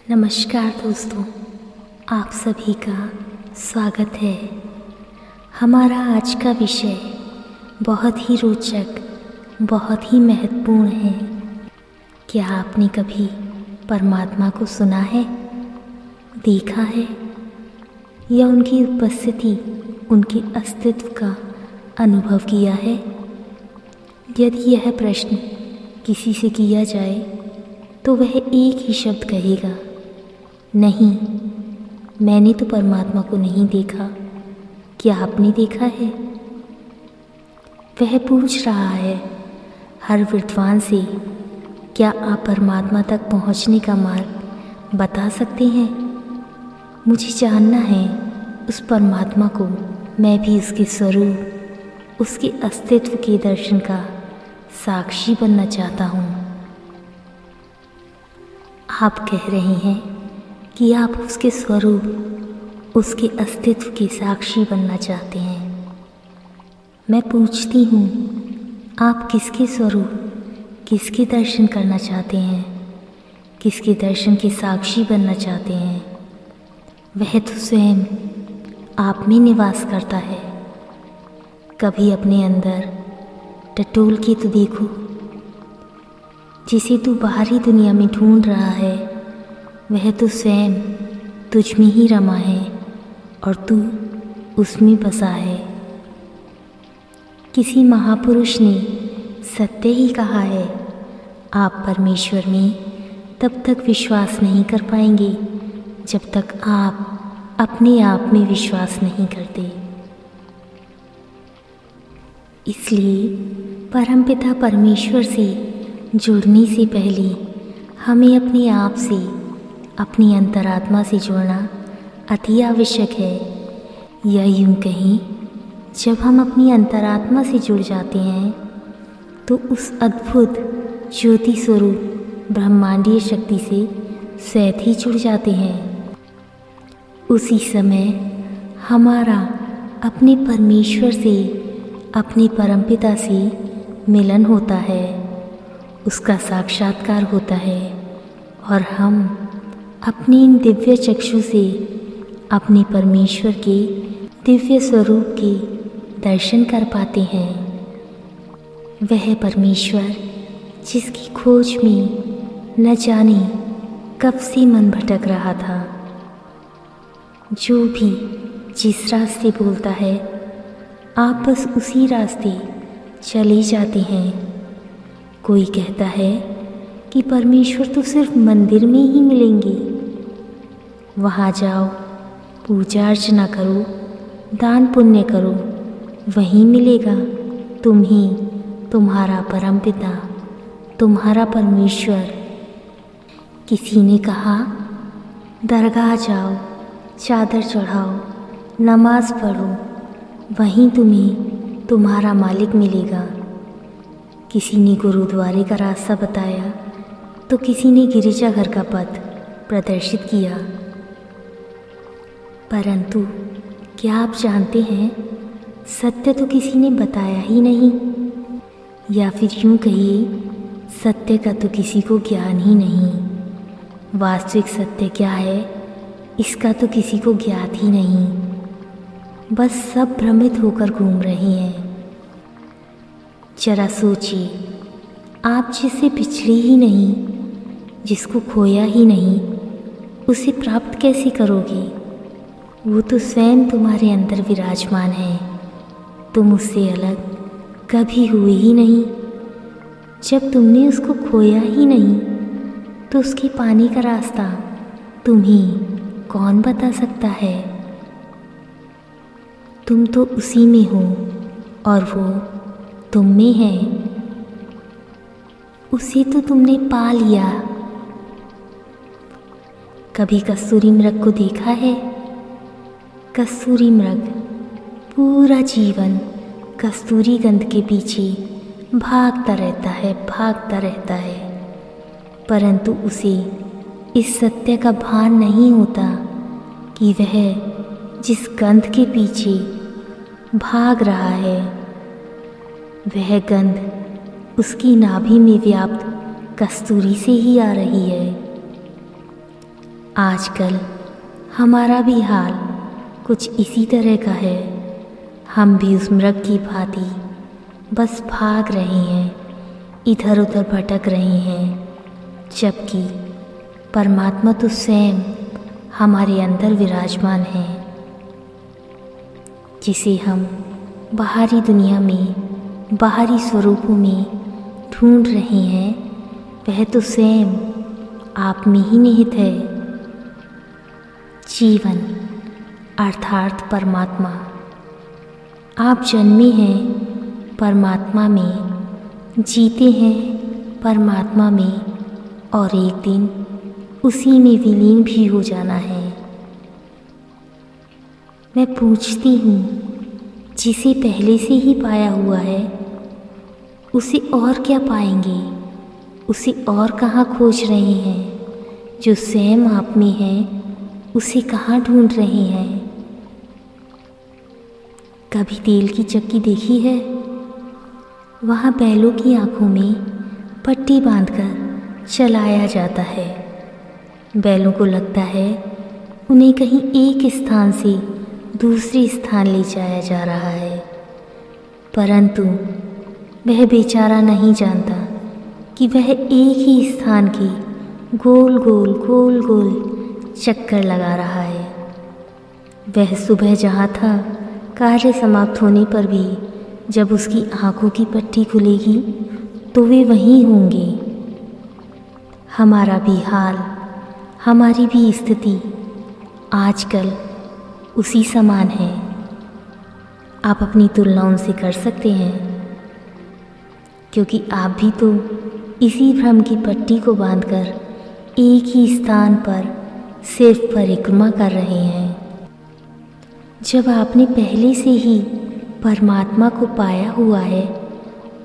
नमस्कार दोस्तों, आप सभी का स्वागत है। हमारा आज का विषय बहुत ही रोचक, बहुत ही महत्वपूर्ण है। क्या आपने कभी परमात्मा को सुना है, देखा है या उनकी उपस्थिति, उनके अस्तित्व का अनुभव किया है? यदि यह प्रश्न किसी से किया जाए तो वह एक ही शब्द कहेगा, नहीं, मैंने तो परमात्मा को नहीं देखा। क्या आपने देखा है? वह पूछ रहा है हर विद्वान से, क्या आप परमात्मा तक पहुंचने का मार्ग बता सकते हैं? मुझे जानना है उस परमात्मा को। मैं भी उसके स्वरूप, उसके अस्तित्व के दर्शन का साक्षी बनना चाहता हूँ। आप कह रहे हैं कि आप उसके स्वरूप, उसके अस्तित्व के साक्षी बनना चाहते हैं। मैं पूछती हूँ, आप किसके स्वरूप, किसके दर्शन करना चाहते हैं, किसके दर्शन के साक्षी बनना चाहते हैं? वह तो स्वयं आप में निवास करता है। कभी अपने अंदर टटोल के तो देखो। जिसे तू बाहरी दुनिया में ढूंढ रहा है, वह तो स्वयं तुझ में ही रमा है और तू उसमें बसा है। किसी महापुरुष ने सत्य ही कहा है, आप परमेश्वर में तब तक विश्वास नहीं कर पाएंगे जब तक आप अपने आप में विश्वास नहीं करते। इसलिए परमपिता परमेश्वर से जुड़ने से पहले हमें अपने आप से, अपनी अंतरात्मा से जुड़ना अति आवश्यक है। या यूँ कहें, जब हम अपनी अंतरात्मा से जुड़ जाते हैं तो उस अद्भुत ज्योति स्वरूप ब्रह्मांडीय शक्ति से स्वयं ही जुड़ जाते हैं। उसी समय हमारा अपने परमेश्वर से, अपने परमपिता से मिलन होता है, उसका साक्षात्कार होता है और हम अपने इन दिव्य चक्षु से अपने परमेश्वर के दिव्य स्वरूप के दर्शन कर पाते हैं। वह परमेश्वर जिसकी खोज में न जाने कब से मन भटक रहा था। जो भी जिस रास्ते बोलता है, आप बस उसी रास्ते चले जाते हैं। कोई कहता है कि परमेश्वर तो सिर्फ मंदिर में ही मिलेंगे। वहाँ जाओ, पूजा अर्चना करो, दान पुण्य करो, वहीं मिलेगा तुम्हें तुम्हारा परमपिता, तुम्हारा परमेश्वर। किसी ने कहा, दरगाह जाओ, चादर चढ़ाओ, नमाज पढ़ो, वहीं तुम्हें तुम्हारा मालिक मिलेगा। किसी ने गुरुद्वारे का रास्ता बताया तो किसी ने गिरिजाघर का पथ प्रदर्शित किया। परंतु क्या आप जानते हैं, सत्य तो किसी ने बताया ही नहीं। या फिर यूँ कहिए, सत्य का तो किसी को ज्ञान ही नहीं। वास्तविक सत्य क्या है, इसका तो किसी को ज्ञात ही नहीं। बस सब भ्रमित होकर घूम रहे हैं। जरा सोचिए, आप जिससे बिछड़े ही नहीं, जिसको खोया ही नहीं, उसे प्राप्त कैसे करोगे? वो तो स्वयं तुम्हारे अंदर विराजमान है। तुम उससे अलग कभी हुए ही नहीं। जब तुमने उसको खोया ही नहीं, तो उसके पाने का रास्ता तुम्हें कौन बता सकता है? तुम तो उसी में हो और वो तुम में है। उसे तो तुमने पा लिया। कभी कस्तूरी मृग को देखा है? कस्तूरी मृग पूरा जीवन कस्तूरी गंध के पीछे भागता रहता है, परंतु उसे इस सत्य का भान नहीं होता कि वह जिस गंध के पीछे भाग रहा है, वह गंध उसकी नाभि में व्याप्त कस्तूरी से ही आ रही है। आजकल हमारा भी हाल कुछ इसी तरह का है। हम भी उस मृग की भांति बस भाग रहे हैं, इधर उधर भटक रहे हैं, जबकि परमात्मा तो स्वयं हमारे अंदर विराजमान है। जिसे हम बाहरी दुनिया में, बाहरी स्वरूपों में ढूंढ रहे हैं, वह तो स्वयं आप में ही निहित है। जीवन अर्थात परमात्मा। आप जन्मे हैं परमात्मा में, जीते हैं परमात्मा में, और एक दिन उसी में विलीन भी हो जाना है। मैं पूछती हूँ, जिसे पहले से ही पाया हुआ है, उसे और क्या पाएंगे? उसे और कहाँ खोज रहे हैं? जो स्वयं आप में है, उसे कहाँ ढूंढ रहे हैं? कभी तेल की चक्की देखी है? वहाँ बैलों की आँखों में पट्टी बांधकर चलाया जाता है। बैलों को लगता है उन्हें कहीं एक स्थान से दूसरे स्थान ले जाया जा रहा है, परंतु वह बेचारा नहीं जानता कि वह एक ही स्थान के गोल गोल गोल गोल चक्कर लगा रहा है। वह सुबह जहाँ था, कार्य समाप्त होने पर भी जब उसकी आँखों की पट्टी खुलेगी तो वे वहीं होंगे। हमारा भी हाल, हमारी भी स्थिति आजकल उसी समान है। आप अपनी तुलना उनसे कर सकते हैं, क्योंकि आप भी तो इसी भ्रम की पट्टी को बांधकर एक ही स्थान पर सिर्फ परिक्रमा कर रहे हैं। जब आपने पहले से ही परमात्मा को पाया हुआ है,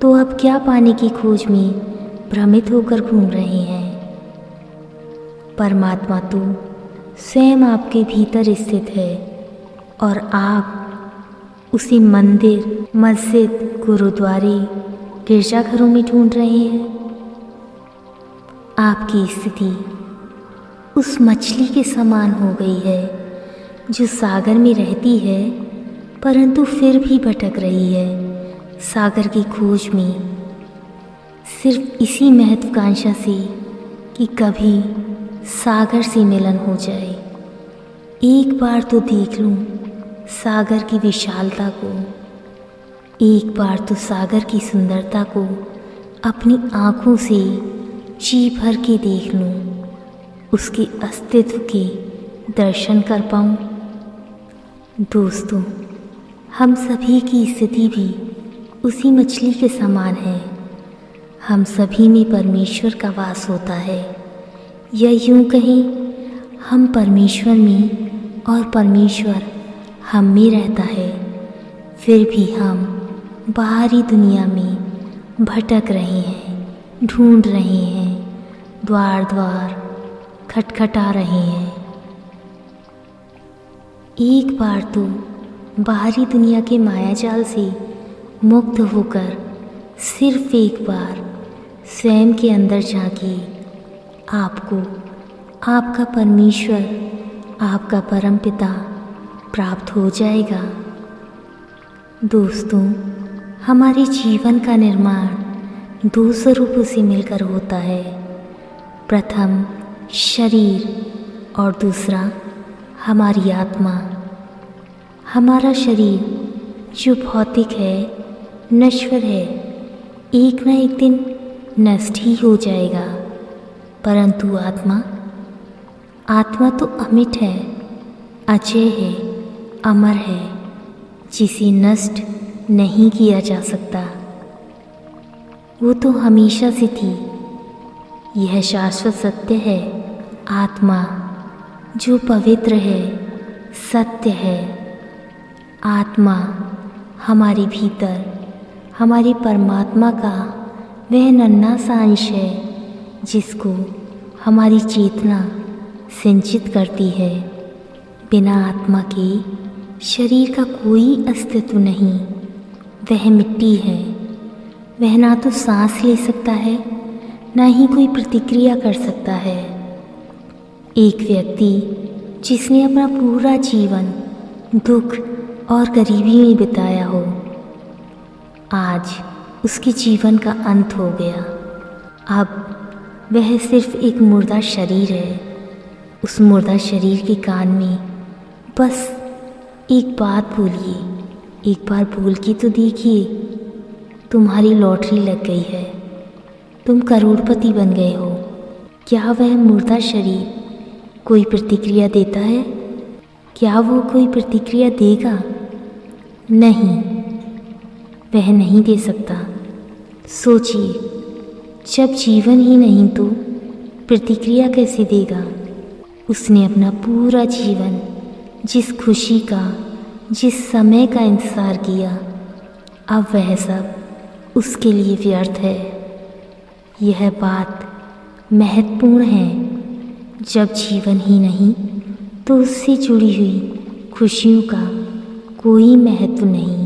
तो अब क्या पाने की खोज में भ्रमित होकर घूम रहे हैं? परमात्मा तो स्वयं आपके भीतर स्थित है, और आप उसे मंदिर, मस्जिद, गुरुद्वारे, गिरजाघरों में ढूंढ रहे हैं। आपकी स्थिति उस मछली के समान हो गई है जो सागर में रहती है, परंतु फिर भी भटक रही है सागर की खोज में, सिर्फ इसी महत्वाकांक्षा से कि कभी सागर से मिलन हो जाए। एक बार तो देख लूं सागर की विशालता को, एक बार तो सागर की सुंदरता को अपनी आँखों से जी भर के देख लूं, उसके अस्तित्व के दर्शन कर पाऊं। दोस्तों, हम सभी की स्थिति भी उसी मछली के समान है। हम सभी में परमेश्वर का वास होता है, या यूं कहें हम परमेश्वर में और परमेश्वर हम में रहता है। फिर भी हम बाहरी दुनिया में भटक रहे हैं, ढूंढ रहे हैं, द्वार द्वार खटखटा रहे हैं। एक बार तो बाहरी दुनिया के मायाजाल से मुक्त होकर सिर्फ एक बार स्वयं के अंदर झांकिए। आपको आपका परमेश्वर, आपका परमपिता प्राप्त हो जाएगा। दोस्तों, हमारे जीवन का निर्माण दो स्वरूपों से मिलकर होता है। प्रथम शरीर और दूसरा हमारी आत्मा। हमारा शरीर जो भौतिक है, नश्वर है, एक न एक दिन नष्ट ही हो जाएगा, परंतु आत्मा तो अमिट है, अजय है, अमर है, जिसे नष्ट नहीं किया जा सकता। वो तो हमेशा से थी। यह शाश्वत सत्य है। आत्मा जो पवित्र है, सत्य है। आत्मा हमारे भीतर, हमारे परमात्मा का वह नन्हा सा अंश है जिसको हमारी चेतना सिंचित करती है। बिना आत्मा के शरीर का कोई अस्तित्व नहीं। वह मिट्टी है। वह ना तो सांस ले सकता है, ना ही कोई प्रतिक्रिया कर सकता है। एक व्यक्ति जिसने अपना पूरा जीवन दुख और गरीबी में बिताया हो, आज उसके जीवन का अंत हो गया। अब वह सिर्फ एक मुर्दा शरीर है। उस मुर्दा शरीर के कान में बस एक बात बोलिए, एक बार बोल के तो देखिए, तुम्हारी लॉटरी लग गई है, तुम करोड़पति बन गए हो। क्या वह मुर्दा शरीर कोई प्रतिक्रिया देता है? क्या वो कोई प्रतिक्रिया देगा? नहीं, वह नहीं दे सकता। सोचिए, जब जीवन ही नहीं तो प्रतिक्रिया कैसे देगा? उसने अपना पूरा जीवन जिस खुशी का, जिस समय का इंतज़ार किया, अब वह सब उसके लिए व्यर्थ है। यह बात महत्वपूर्ण है। जब जीवन ही नहीं तो उससे जुड़ी हुई खुशियों का कोई महत्व नहीं,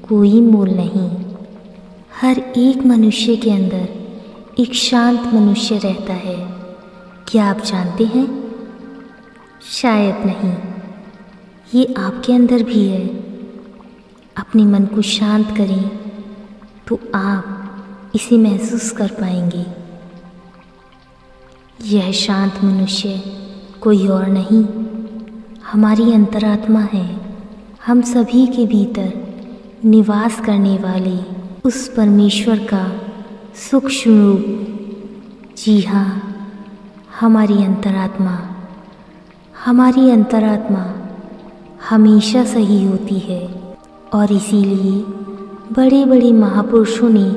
कोई मोल नहीं। हर एक मनुष्य के अंदर एक शांत मनुष्य रहता है। क्या आप जानते हैं? शायद नहीं, ये आपके अंदर भी है। अपने मन को शांत करें तो आप इसे महसूस कर पाएंगे। यह शांत मनुष्य कोई और नहीं, हमारी अंतरात्मा है। हम सभी के भीतर निवास करने वाले उस परमेश्वर का सूक्ष्म रूप। जी हाँ, हमारी अंतरात्मा हमेशा सही होती है और इसीलिए बड़े बड़े महापुरुषों ने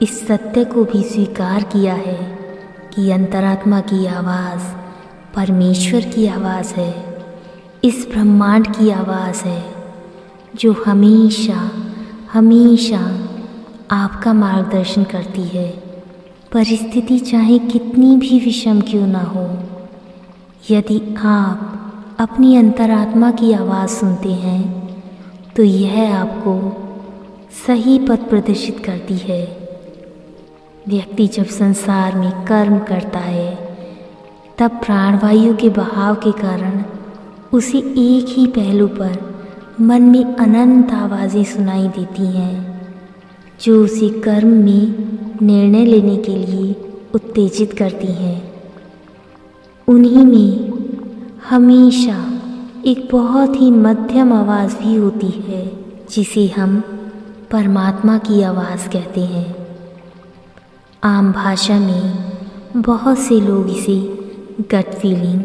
इस सत्य को भी स्वीकार किया है कि अंतरात्मा की आवाज़ परमेश्वर की आवाज़ है, इस ब्रह्मांड की आवाज़ है जो हमेशा हमेशा आपका मार्गदर्शन करती है। परिस्थिति चाहे कितनी भी विषम क्यों ना हो, यदि आप अपनी अंतरात्मा की आवाज़ सुनते हैं तो यह आपको सही पथ प्रदर्शित करती है। व्यक्ति जब संसार में कर्म करता है तब प्राणवायु के बहाव के कारण उसे एक ही पहलू पर मन में अनंत आवाज़ें सुनाई देती हैं जो उसे कर्म में निर्णय लेने के लिए उत्तेजित करती हैं। उन्हीं में हमेशा एक बहुत ही मध्यम आवाज़ भी होती है जिसे हम परमात्मा की आवाज़ कहते हैं। आम भाषा में बहुत से लोग इसे गट फीलिंग,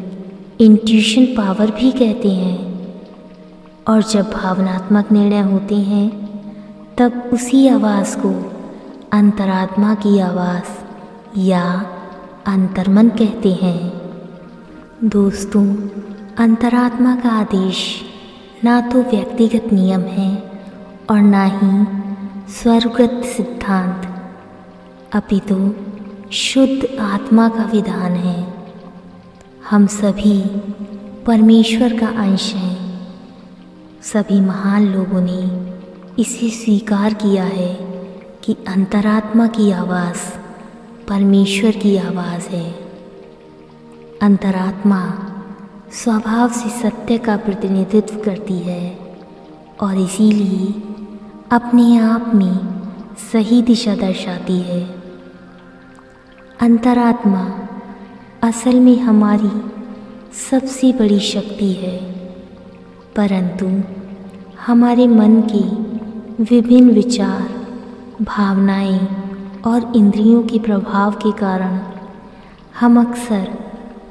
इंट्यूशन पावर भी कहते हैं। और जब भावनात्मक निर्णय होते हैं तब उसी आवाज़ को अंतरात्मा की आवाज़ या अंतर्मन कहते हैं। दोस्तों, अंतरात्मा का आदेश ना तो व्यक्तिगत नियम है और ना ही स्वर्गगत सिद्धांत, अपितु शुद्ध आत्मा का विधान है। हम सभी परमेश्वर का अंश हैं। सभी महान लोगों ने इसे स्वीकार किया है कि अंतरात्मा की आवाज़ परमेश्वर की आवाज़ है। अंतरात्मा स्वभाव से सत्य का प्रतिनिधित्व करती है और इसीलिए अपने आप में सही दिशा दर्शाती है। अंतरात्मा असल में हमारी सबसे बड़ी शक्ति है, परंतु हमारे मन के विभिन्न विचार, भावनाएं और इंद्रियों के प्रभाव के कारण हम अक्सर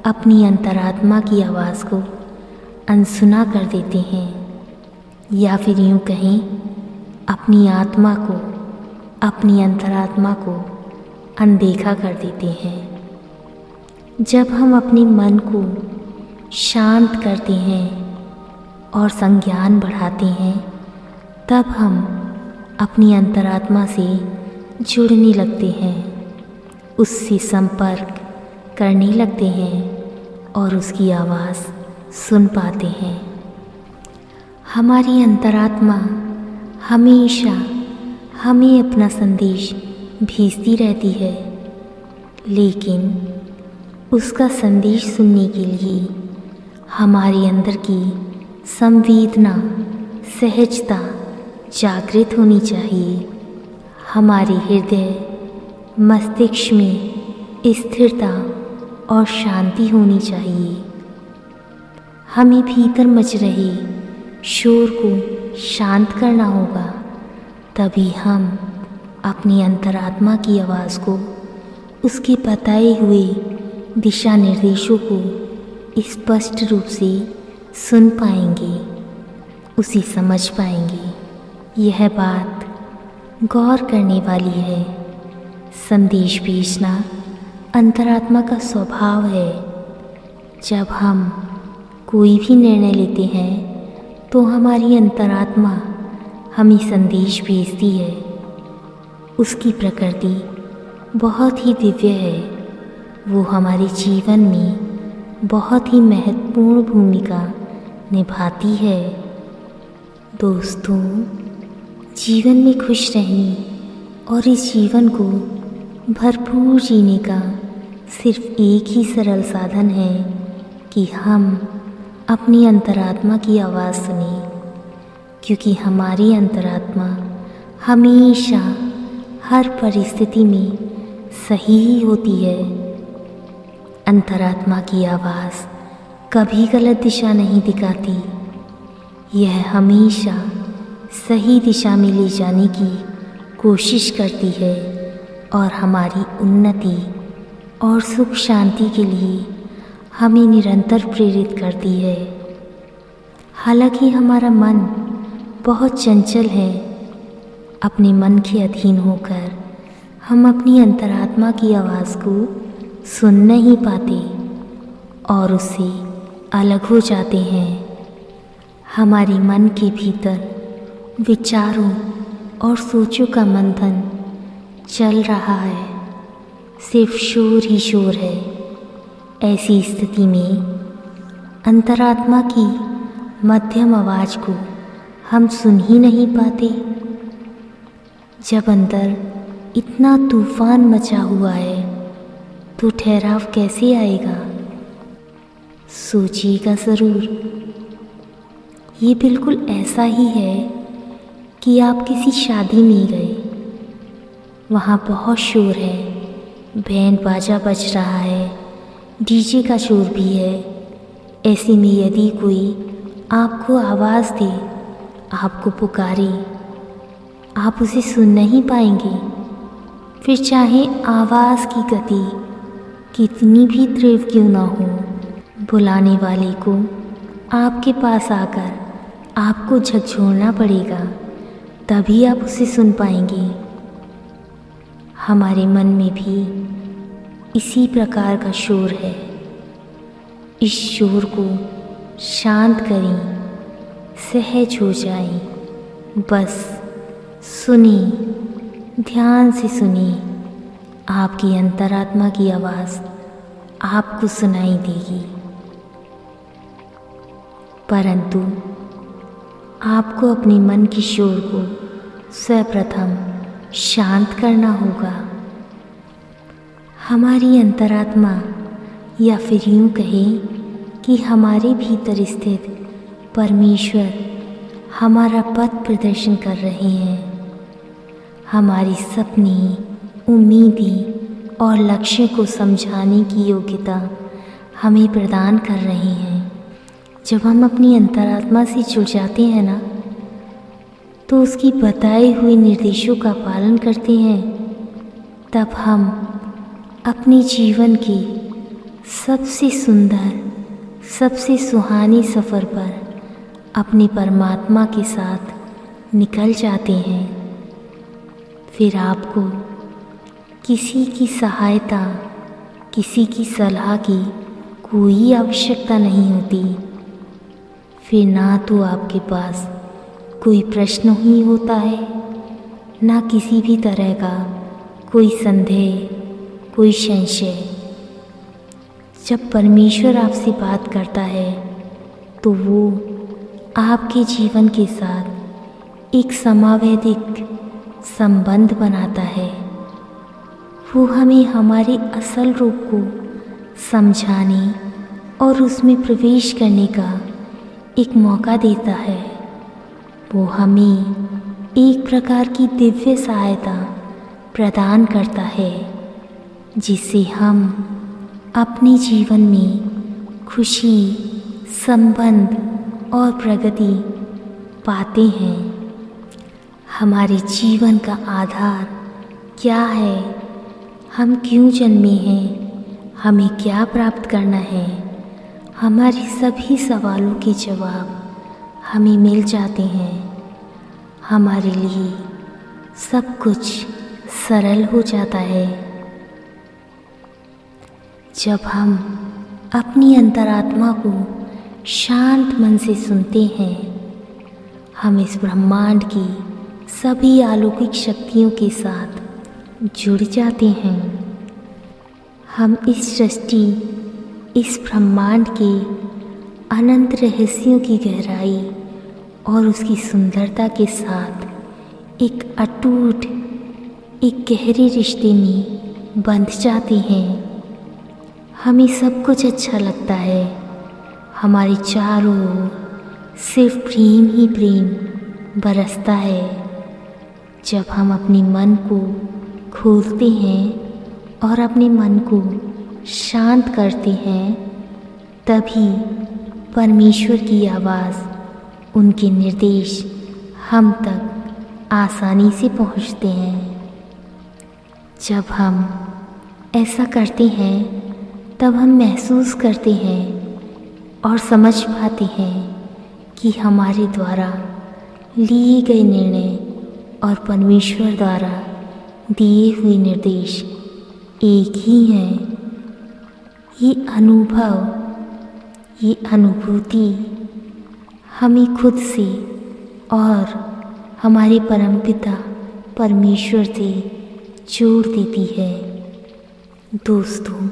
अपनी अंतरात्मा की आवाज़ को अनसुना कर देते हैं, या फिर यूँ कहें अपनी आत्मा को, अपनी अंतरात्मा को अनदेखा कर देते हैं। जब हम अपने मन को शांत करते हैं और संज्ञान बढ़ाते हैं तब हम अपनी अंतरात्मा से जुड़ने लगते हैं, उससे संपर्क करने लगते हैं और उसकी आवाज़ सुन पाते हैं। हमारी अंतरात्मा हमेशा हमें अपना संदेश भेजती रहती है, लेकिन उसका संदेश सुनने के लिए हमारे अंदर की संवेदना, सहजता जागृत होनी चाहिए। हमारे हृदय मस्तिष्क में स्थिरता और शांति होनी चाहिए। हमें भीतर मच रहे शोर को शांत करना होगा, तभी हम अपनी अंतरात्मा की आवाज़ को, उसके बताए हुए दिशा निर्देशों को स्पष्ट रूप से सुन पाएंगे, उसे समझ पाएंगे। यह बात गौर करने वाली है। संदेश भेजना अंतरात्मा का स्वभाव है। जब हम कोई भी निर्णय लेते हैं तो हमारी अंतरात्मा हमें संदेश भेजती है। उसकी प्रकृति बहुत ही दिव्य है। वो हमारे जीवन में बहुत ही महत्वपूर्ण भूमिका निभाती है। दोस्तों, जीवन में खुश रहने और इस जीवन को भरपूर जीने का सिर्फ एक ही सरल साधन है कि हम अपनी अंतरात्मा की आवाज़ सुने, क्योंकि हमारी अंतरात्मा हमेशा हर परिस्थिति में सही ही होती है। अंतरात्मा की आवाज़ कभी गलत दिशा नहीं दिखाती। यह हमेशा सही दिशा में ले जाने की कोशिश करती है और हमारी उन्नति और सुख शांति के लिए हमें निरंतर प्रेरित करती है। हालांकि हमारा मन बहुत चंचल है, अपने मन के अधीन होकर हम अपनी अंतरात्मा की आवाज़ को सुन नहीं पाते और उससे अलग हो जाते हैं। हमारे मन के भीतर विचारों और सोचों का मंथन चल रहा है, सिर्फ शोर ही शोर है। ऐसी स्थिति में अंतरात्मा की मध्यम आवाज़ को हम सुन ही नहीं पाते। जब अंदर इतना तूफान मचा हुआ है तो ठहराव कैसे आएगा? सोचिएगा ज़रूर। ये बिल्कुल ऐसा ही है कि आप किसी शादी में गए, वहाँ बहुत शोर है, बैंड बाजा बज रहा है, डीजे का शोर भी है। ऐसे में यदि कोई आपको आवाज़ दे, आपको पुकारे, आप उसे सुन नहीं पाएंगे। फिर चाहे आवाज़ की गति कितनी भी तीव्र क्यों ना हो, बुलाने वाले को आपके पास आकर आपको झकझोरना पड़ेगा, तभी आप उसे सुन पाएंगे। हमारे मन में भी इसी प्रकार का शोर है। इस शोर को शांत करें, सहज हो जाएं। बस सुने, ध्यान से सुने। आपकी अंतरात्मा की आवाज़ आपको सुनाई देगी। परंतु आपको अपने मन के शोर को सर्वप्रथम शांत करना होगा। हमारी अंतरात्मा, या फिर यूँ कहें कि हमारे भीतर स्थित परमेश्वर हमारा पथ प्रदर्शन कर रहे हैं। हमारी सपने, उम्मीदें और लक्ष्य को समझाने की योग्यता हमें प्रदान कर रहे हैं। जब हम अपनी अंतरात्मा से जुड़ जाते हैं ना, तो उसकी बताए हुए निर्देशों का पालन करते हैं, तब हम अपने जीवन के सबसे सुंदर, सबसे सुहाने सफ़र पर अपने परमात्मा के साथ निकल जाते हैं। फिर आपको किसी की सहायता, किसी की सलाह की कोई आवश्यकता नहीं होती। फिर ना तो आपके पास कोई प्रश्न ही होता है, ना किसी भी तरह का कोई संदेह, कोई संशय। जब परमेश्वर आपसे बात करता है तो वो आपके जीवन के साथ एक समावेदिक संबंध बनाता है। वो हमें हमारे असल रूप को समझाने और उसमें प्रवेश करने का एक मौका देता है। वो हमें एक प्रकार की दिव्य सहायता प्रदान करता है, जिससे हम अपने जीवन में खुशी, संबंध और प्रगति पाते हैं। हमारे जीवन का आधार क्या है, हम क्यों जन्मे हैं, हमें क्या प्राप्त करना है, हमारे सभी सवालों के जवाब हमें मिल जाते हैं। हमारे लिए सब कुछ सरल हो जाता है जब हम अपनी अंतरात्मा को शांत मन से सुनते हैं। हम इस ब्रह्मांड की सभी अलौकिक शक्तियों के साथ जुड़ जाते हैं। हम इस सृष्टि, इस ब्रह्मांड के अनंत रहस्यों की गहराई और उसकी सुंदरता के साथ एक अटूट, एक गहरे रिश्ते में बंध जाते हैं। हमें सब कुछ अच्छा लगता है। हमारे चारों ओर सिर्फ प्रेम ही प्रेम बरसता है। जब हम अपने मन को खोलते हैं और अपने मन को शांत करते हैं, तभी परमेश्वर की आवाज़, उनके निर्देश हम तक आसानी से पहुंचते हैं। जब हम ऐसा करते हैं तब हम महसूस करते हैं और समझ पाते हैं कि हमारे द्वारा लिए गए निर्णय और परमेश्वर द्वारा दिए हुए निर्देश एक ही हैं। ये अनुभव, ये अनुभूति हमें खुद से और हमारे परमपिता परमेश्वर से जोड़ देती है। दोस्तों,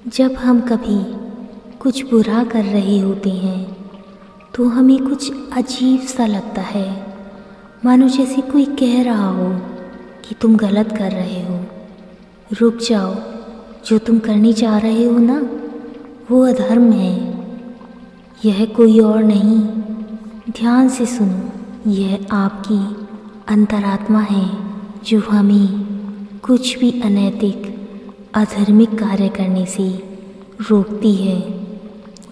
जब हम कभी कुछ बुरा कर रहे होते हैं तो हमें कुछ अजीब सा लगता है, मानो जैसे कोई कह रहा हो कि तुम गलत कर रहे हो, रुक जाओ, जो तुम करने जा रहे हो ना, वो अधर्म है। यह कोई और नहीं, ध्यान से सुनो, यह आपकी अंतरात्मा है जो हमें कुछ भी अनैतिक, अधार्मिक कार्य करने से रोकती है।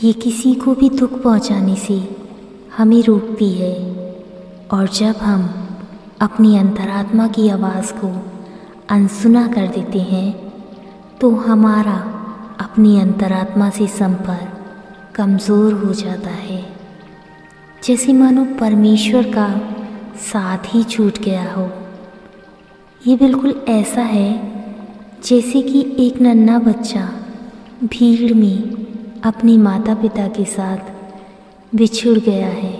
ये किसी को भी दुख पहुंचाने से हमें रोकती है। और जब हम अपनी अंतरात्मा की आवाज़ को अनसुना कर देते हैं तो हमारा अपनी अंतरात्मा से संपर्क कमज़ोर हो जाता है, जैसे मानो परमेश्वर का साथ ही छूट गया हो। ये बिल्कुल ऐसा है जैसे कि एक नन्हा बच्चा भीड़ में अपने माता पिता के साथ बिछुड़ गया है,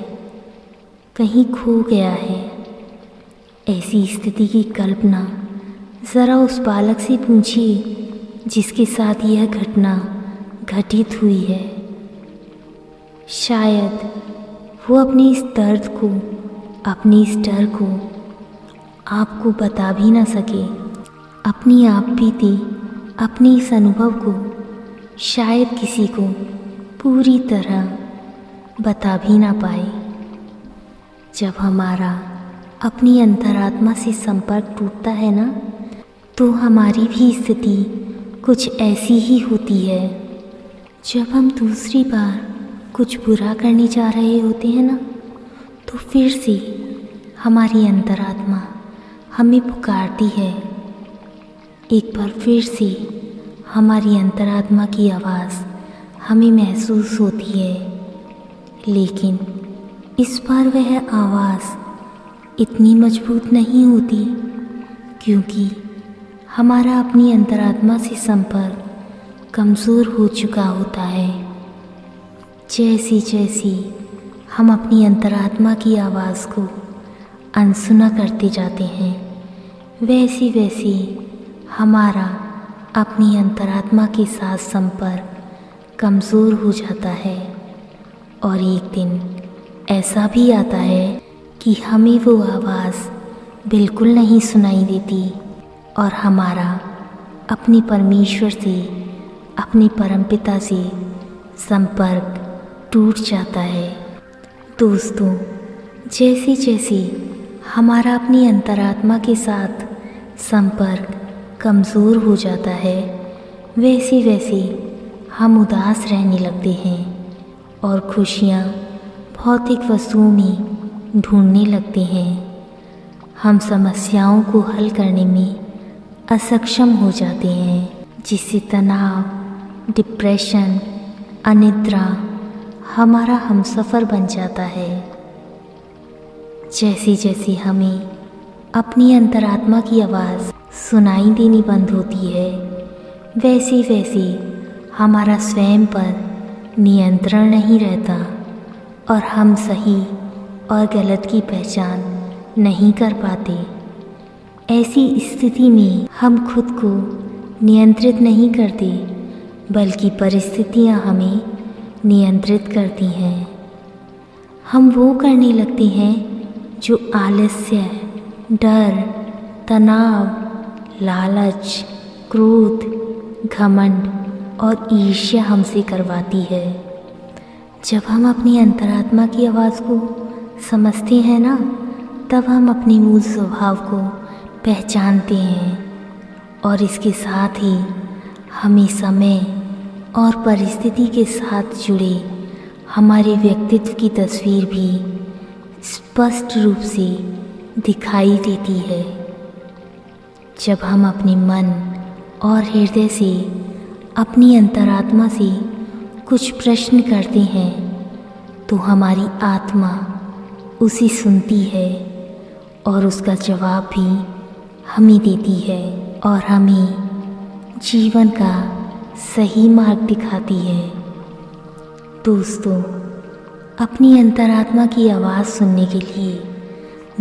कहीं खो गया है। ऐसी स्थिति की कल्पना ज़रा उस बालक से पूछिए जिसके साथ यह घटना घटित हुई है। शायद वो अपने इस दर्द को, अपने इस डर को आपको बता भी ना सके। अपनी आप बीती अपने इस अनुभव को शायद किसी को पूरी तरह बता भी ना पाए। जब हमारा अपनी अंतरात्मा से संपर्क टूटता है ना, तो हमारी भी स्थिति कुछ ऐसी ही होती है। जब हम दूसरी बार कुछ बुरा करने जा रहे होते हैं ना, तो फिर से हमारी अंतरात्मा हमें पुकारती है। एक बार फिर से हमारी अंतरात्मा की आवाज़ हमें महसूस होती है, लेकिन इस बार वह आवाज़ इतनी मजबूत नहीं होती, क्योंकि हमारा अपनी अंतरात्मा से संपर्क कमज़ोर हो चुका होता है। जैसी जैसी हम अपनी अंतरात्मा की आवाज़ को अनसुना करते जाते हैं, वैसी वैसी हमारा अपनी अंतरात्मा के साथ संपर्क कमज़ोर हो जाता है। और एक दिन ऐसा भी आता है कि हमें वो आवाज़ बिल्कुल नहीं सुनाई देती और हमारा अपने परमेश्वर से अपने परमपिता से संपर्क टूट जाता है। दोस्तों, जैसे जैसे हमारा अपनी अंतरात्मा के साथ संपर्क कमज़ोर हो जाता है, वैसे वैसे हम उदास रहने लगते हैं और खुशियाँ भौतिक वस्तुओं में ढूंढने लगते हैं। हम समस्याओं को हल करने में असक्षम हो जाते हैं, जिससे तनाव, डिप्रेशन, अनिद्रा हमारा हमसफ़र बन जाता है। जैसे जैसे हमें अपनी अंतरात्मा की आवाज़ सुनाई देनी बंद होती है, वैसे वैसे हमारा स्वयं पर नियंत्रण नहीं रहता और हम सही और गलत की पहचान नहीं कर पाते। ऐसी स्थिति में हम खुद को नियंत्रित नहीं करते, बल्कि परिस्थितियाँ हमें नियंत्रित करती हैं। हम वो करने लगते हैं जो आलस्य, डर, तनाव, लालच, क्रोध, घमंड और ईर्ष्या हमसे करवाती है। जब हम अपनी अंतरात्मा की आवाज़ को समझते हैं ना, तब हम अपने मूल स्वभाव को पहचानते हैं और इसके साथ ही हमें समय और परिस्थिति के साथ जुड़े हमारे व्यक्तित्व की तस्वीर भी स्पष्ट रूप से दिखाई देती है। जब हम अपने मन और हृदय से अपनी अंतरात्मा से कुछ प्रश्न करते हैं, तो हमारी आत्मा उसे सुनती है और उसका जवाब भी हमें देती है और हमें जीवन का सही मार्ग दिखाती है। दोस्तों, अपनी अंतरात्मा की आवाज़ सुनने के लिए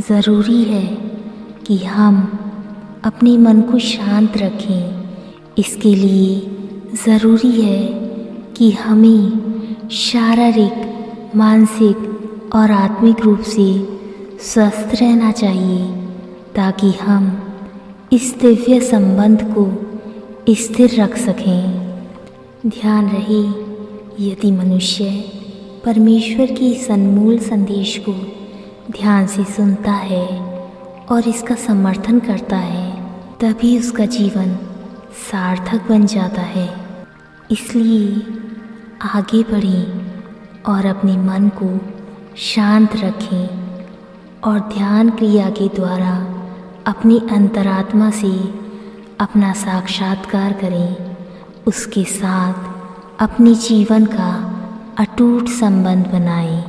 ज़रूरी है कि हम अपने मन को शांत रखें। इसके लिए ज़रूरी है कि हमें शारीरिक, मानसिक और आत्मिक रूप से स्वस्थ रहना चाहिए, ताकि हम इस दिव्य संबंध को स्थिर रख सकें। ध्यान रहे, यदि मनुष्य परमेश्वर के इस अनमोल संदेश को ध्यान से सुनता है और इसका समर्थन करता है, तभी उसका जीवन सार्थक बन जाता है। इसलिए आगे बढ़ें और अपने मन को शांत रखें और ध्यान क्रिया के द्वारा अपनी अंतरात्मा से अपना साक्षात्कार करें। उसके साथ अपने जीवन का अटूट संबंध बनाएं,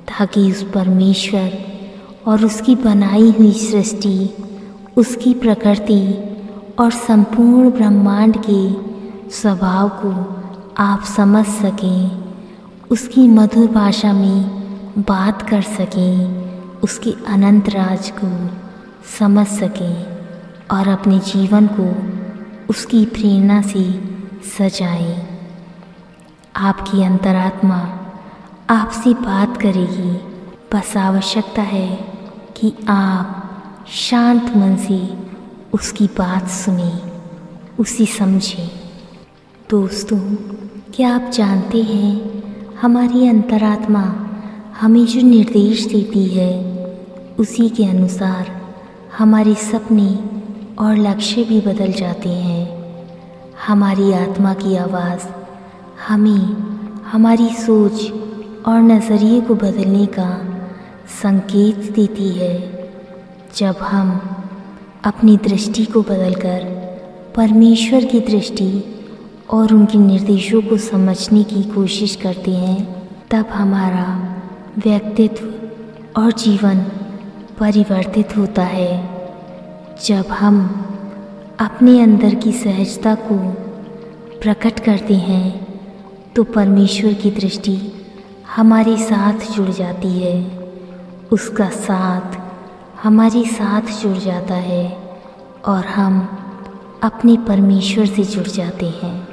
ताकि उस परमेश्वर और उसकी बनाई हुई सृष्टि, उसकी प्रकृति और संपूर्ण ब्रह्मांड के स्वभाव को आप समझ सकें, उसकी मधुर भाषा में बात कर सकें, उसके अनंत राज को समझ सकें और अपने जीवन को उसकी प्रेरणा से सजाएं। आपकी अंतरात्मा आपसे बात करेगी, बस आवश्यकता है कि आप शांत मन से उसकी बात सुने, उसे समझें। दोस्तों, क्या आप जानते हैं, हमारी अंतरात्मा हमें जो निर्देश देती है, उसी के अनुसार हमारे सपने और लक्ष्य भी बदल जाते हैं। हमारी आत्मा की आवाज़ हमें हमारी सोच और नज़रिए को बदलने का संकेत देती है। जब हम अपनी दृष्टि को बदलकर परमेश्वर की दृष्टि और उनके निर्देशों को समझने की कोशिश करते हैं, तब हमारा व्यक्तित्व और जीवन परिवर्तित होता है। जब हम अपने अंदर की सहजता को प्रकट करते हैं, तो परमेश्वर की दृष्टि हमारे साथ जुड़ जाती है, उसका साथ हमारे साथ जुड़ जाता है और हम अपने परमेश्वर से जुड़ जाते हैं।